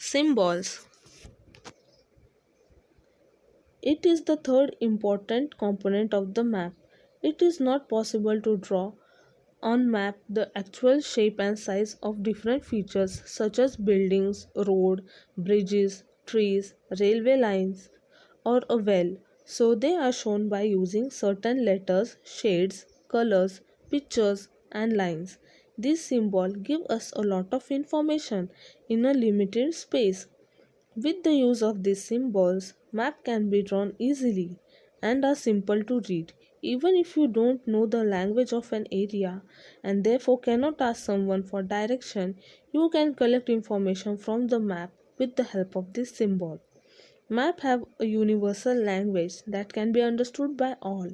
Symbols. It is the third important component of the map. It is not possible to draw on map the actual shape and size of different features such as buildings, road, bridges, trees, railway lines or a well. So they are shown by using certain letters, shades, colors, pictures and lines. This symbol give us a lot of information in a limited space. With the use of these symbols, map can be drawn easily and are simple to read. Even if you don't know the language of an area and therefore cannot ask someone for direction, you can collect information from the map with the help of this symbol. Map have a universal language that can be understood by all.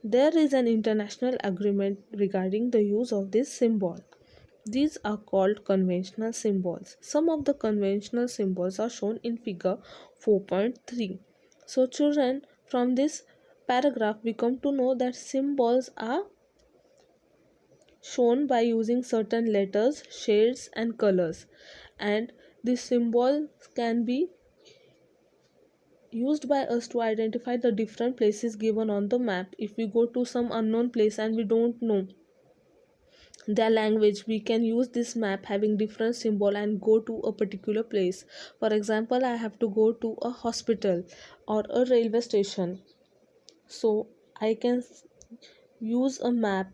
There is an international agreement regarding the use of this symbol. These are called conventional symbols. Some of the conventional symbols are shown in figure 4.3. So children, from this paragraph we come to know that symbols are shown by using certain letters, shades and colors, and these symbols can be used by us to identify the different places given on the map. If we go to some unknown place and we don't know their language, we can use this map having different symbol and go to a particular place. For example, I have to go to a hospital or a railway station, so I can use a map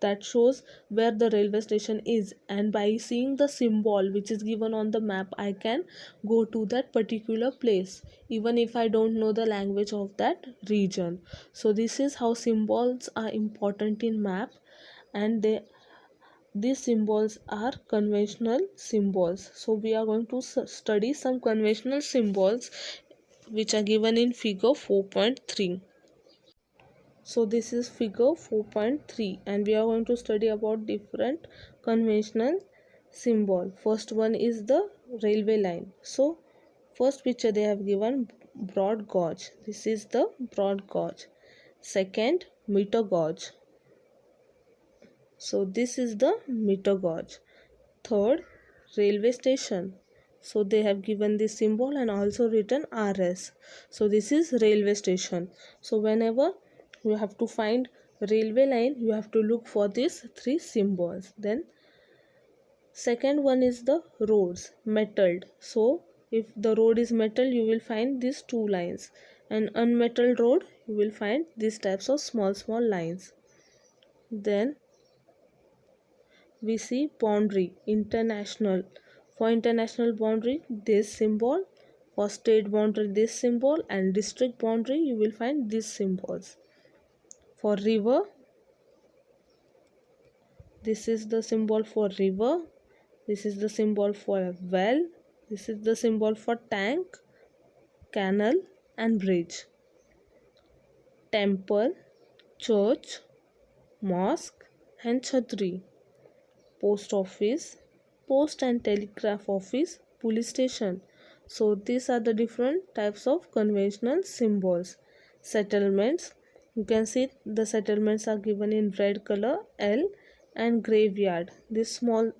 that shows where the railway station is, and by seeing the symbol which is given on the map I can go to that particular place even if I don't know the language of that region. So this is how symbols are important in map, and these symbols are conventional symbols. So we are going to study some conventional symbols which are given in figure 4.3. So this is figure 4.3 and we are going to study about different conventional symbol. First one is the railway line. So first picture they have given broad gauge. This is the broad gauge. Second, meter gauge. So this is the meter gauge. Third, railway station. So they have given this symbol and also written RS. So this is railway station. So whenever you have to find railway line, you have to look for these three symbols. Then second one is the roads, metalled. So if the road is metal, you will find these two lines. And unmetalled road, you will find these types of small lines. Then we see boundary, international. For international boundary, this symbol. For state boundary, this symbol. And district boundary, you will find these symbols. For river, this is the symbol for river. This is the symbol for well. This is the symbol for tank, canal and bridge. Temple, church, mosque and chhatri. Post office, post and telegraph office, police station. So these are the different types of conventional symbols. Settlements, you can see the settlements are given in red color L, and graveyard, this small.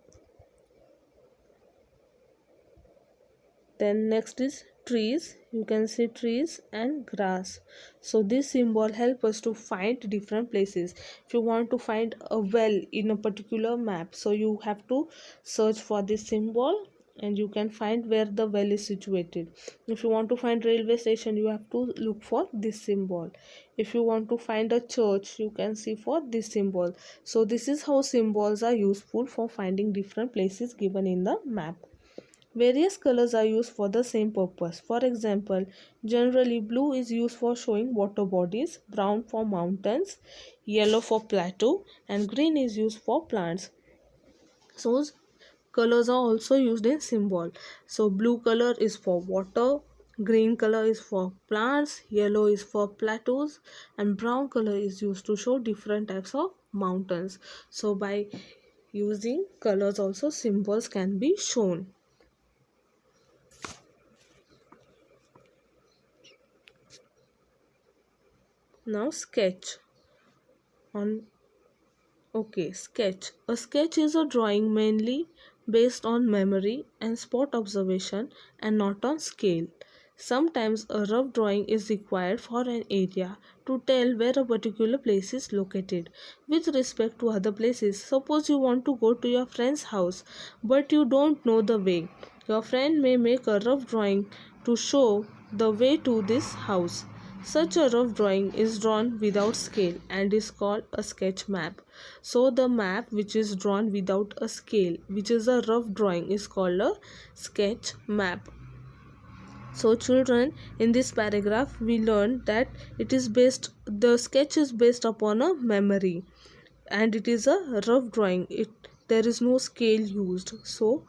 Then next is trees, you can see trees and grass. So this symbol help us to find different places. If you want to find a well in a particular map, so you have to search for this symbol and you can find where the well is situated. If you want to find railway station, you have to look for this symbol. If you want to find a church, you can see for this symbol. So this is how symbols are useful for finding different places given in the map. Various colors are used for the same purpose. For example, generally blue is used for showing water bodies, brown for mountains, yellow for plateau, and green is used for plants. So colors are also used in symbol. So blue color is for water, green color is for plants, yellow is for plateaus, and brown color is used to show different types of mountains. So by using colors also symbols can be shown. Now sketch on. Okay, sketch. A sketch is a drawing mainly based on memory and spot observation and not on scale. Sometimes a rough drawing is required for an area to tell where a particular place is located with respect to other places. Suppose you want to go to your friend's house but you don't know the way. Your friend may make a rough drawing to show the way to this house. Such a rough drawing is drawn without scale and is called a sketch map. So the map which is drawn without a scale, which is a rough drawing, is called a sketch map. So children, in this paragraph we learned that the sketch is based upon a memory and it is a rough drawing. There is no scale used. So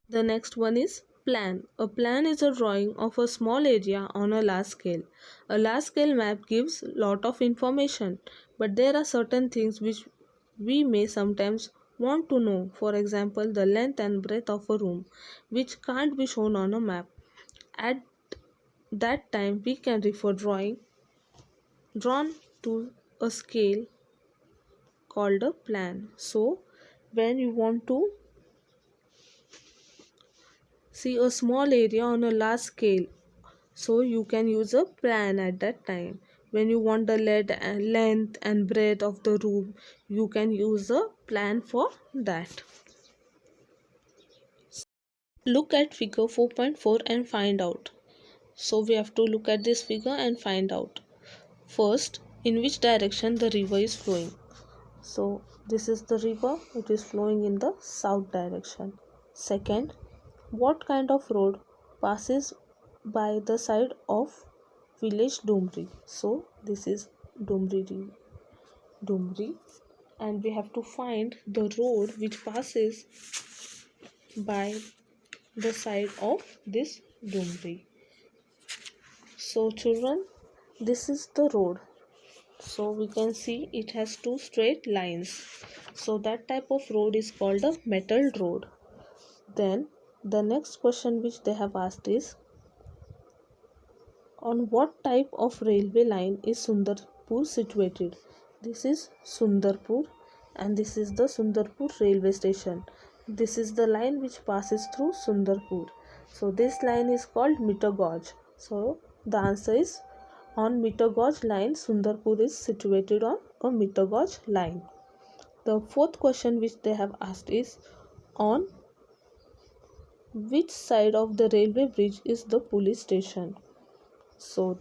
the next one is plan. A plan is a drawing of a small area on a large scale. A large scale map gives lot of information, but there are certain things which we may sometimes want to know. For example, the length and breadth of a room, which can't be shown on a map. At that time, we can refer drawing drawn to a scale called a plan. So, when you want to see a small area on a large scale, so you can use a plan at that time. When you want the length and breadth of the room, you can use a plan for that. Look at figure 4.4 and find out. So we have to look at this figure and find out. First, in which direction the river is flowing. So this is the river, it is flowing in the south direction. Second, what kind of road passes by the side of village Dumri? So this is Dumri, and we have to find the road which passes by the side of this Dumri. So children, this is the road. So we can see it has two straight lines. So that type of road is called a metal road. Then the next question which they have asked is, on what type of railway line is Sundarpur situated? This is Sundarpur and this is the Sundarpur railway station. This is the line which passes through Sundarpur. So this line is called meter gauge. So the answer is, on meter gauge line, Sundarpur is situated on a meter gauge line. The fourth question which they have asked is, on which side of the railway bridge is the police station? So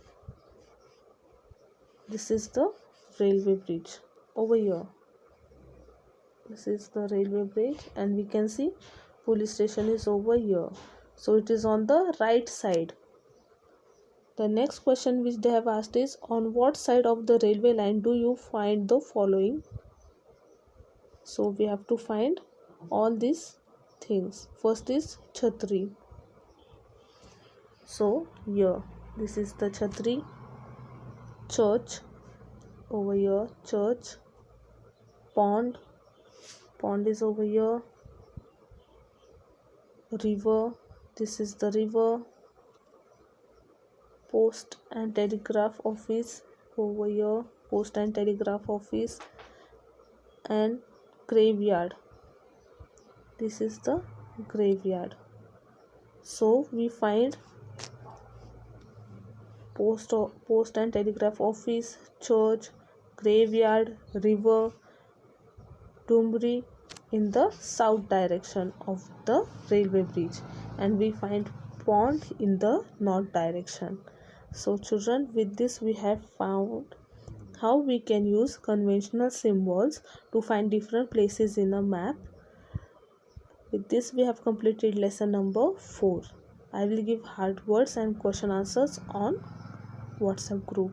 this is the railway bridge over here. This is the railway bridge and we can see police station is over here. So it is on the right side. The next question which they have asked is, on what side of the railway line do you find the following? So we have to find all these things. First is Chhatri. So here, this is the Chhatri. Church, over here, church. Pond is over here. River, this is the river. Post and telegraph office, over here, post and telegraph office. And graveyard, this is the graveyard. So we find post and telegraph office, church, graveyard, river, Dumri in the south direction of the railway bridge, and we find pond in the north direction. So children, with this we have found how we can use conventional symbols to find different places in a map. With this we have completed lesson number 4. I will give hard words and question answers on WhatsApp group.